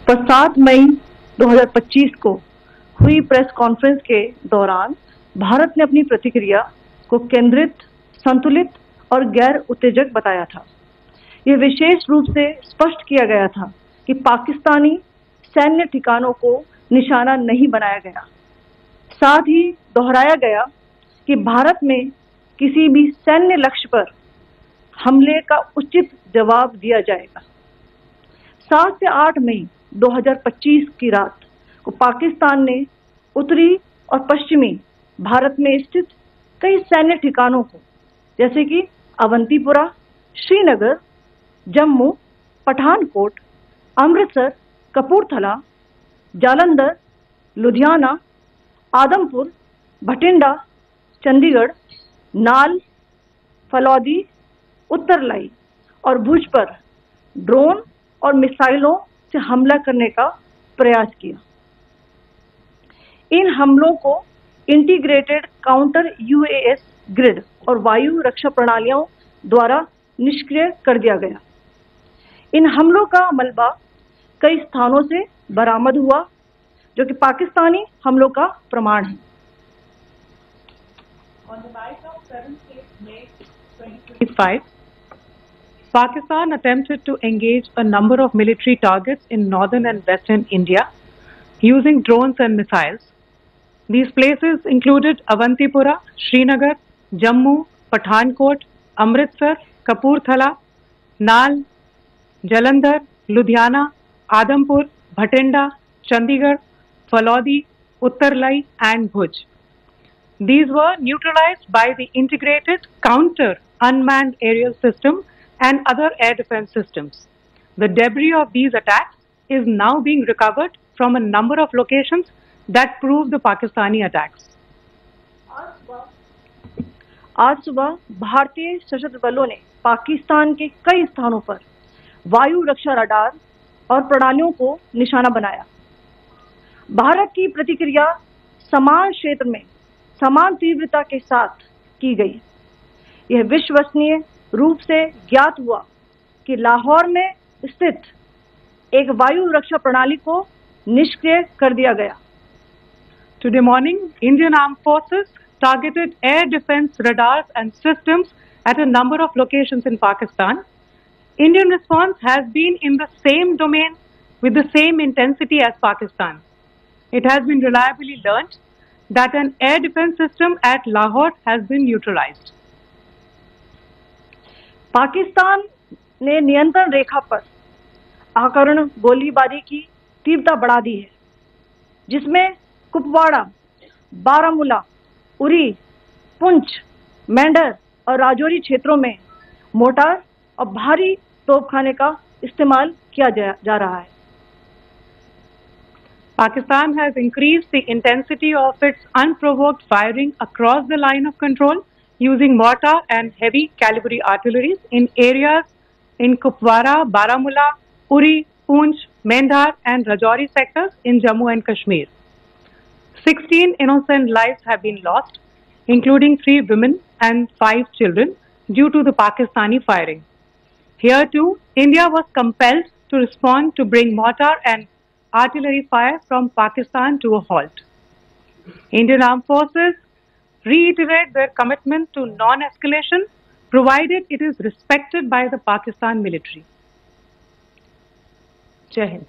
पर 7 मई 2025 को हुई प्रेस कॉन्फ्रेंस के दौरान भारत ने अपनी प्रतिक्रिया को केंद्रित, संतुलित और गैर उत्तेजक बताया था। यह विशेष रूप से स्पष्ट किया गया था कि पाकिस्तानी सैन्य ठिकानों को निशाना नहीं बनाया गया। साथ ही दोहराया गया कि भारत में किसी भी सैन्य लक्ष्य पर हमले का उचित जवाब दिया जाएगा। 7 से 8 मई 2025 की रात को पाकिस्तान ने उत्तरी और पश्चिमी भारत में स्थित कई सैन्य ठिकानों को, जैसे कि अवंतीपुरा, श्रीनगर, जम्मू, पठानकोट, अमृतसर, कपूरथला, जालंधर, लुधियाना, आदमपुर, भटिंडा, चंडीगढ़, नाल, फलौदी, उत्तरलाई और भुज पर ड्रोन और मिसाइलों से हमला करने का प्रयास किया। इन हमलों को इंटीग्रेटेड काउंटर यूएस ग्रिड और वायु रक्षा प्रणालियों द्वारा निष्क्रिय कर दिया गया। इन हमलों का मलबा कई स्थानों से बरामद हुआ, जो कि पाकिस्तानी हमलों का प्रमाण है। On the night of 7th May 2025, Pakistan attempted to engage a number of military targets in northern and western India using drones and missiles. These places included Avantipura, Srinagar, Jammu, Pathankot, Amritsar, Kapurthala, Nal, Jalandhar, Ludhiana, Adampur, Bhatinda, Chandigarh, Falodi, Uttarlai and Bhuj. These were neutralized by the integrated counter unmanned aerial system and other air defense systems. The debris of these attacks is now being recovered from a number of locations that prove the Pakistani attacks. आज सुबह भारतीय सशस्त्र बलों ने पाकिस्तान के कई स्थानों पर वायु रक्षा रडार और प्रणालियों को निशाना बनाया। भारत की प्रतिक्रिया समान क्षेत्र में समान तीव्रता के साथ की गई। यह विश्वसनीय रूप से ज्ञात हुआ कि लाहौर में स्थित एक वायु रक्षा प्रणाली को निष्क्रिय कर दिया गया। Today morning, Indian Armed Forces targeted air defense radars and systems at a number of locations in Pakistan. Indian response has been in the same domain with the same intensity as Pakistan. It has been reliably learnt that an air defense system at Lahore has been neutralized. Pakistan ने नियंत्रण रेखा पर आकरण गोलीबारी की तीव्रता बढ़ा दी है, जिसमें कुपवाड़ा, बारामूला, उरी, पुंछ, मेंढर और राजौरी क्षेत्रों में मोर्टार और भारी तोपखाने का इस्तेमाल किया जा रहा है। Pakistan has increased the intensity of its unprovoked firing across the line of control using mortar and heavy calibre artillery in areas in Kupwara, Baramulla, Uri, Poonch, Mendhar and Rajouri sectors in Jammu and Kashmir. 16 innocent lives have been lost, including 3 women and 5 children, due to the Pakistani firing. Here too, India was compelled to respond to bring mortar and artillery fire from Pakistan to a halt. Indian Armed Forces reiterate their commitment to non-escalation, provided it is respected by the Pakistan military. Jai Hind.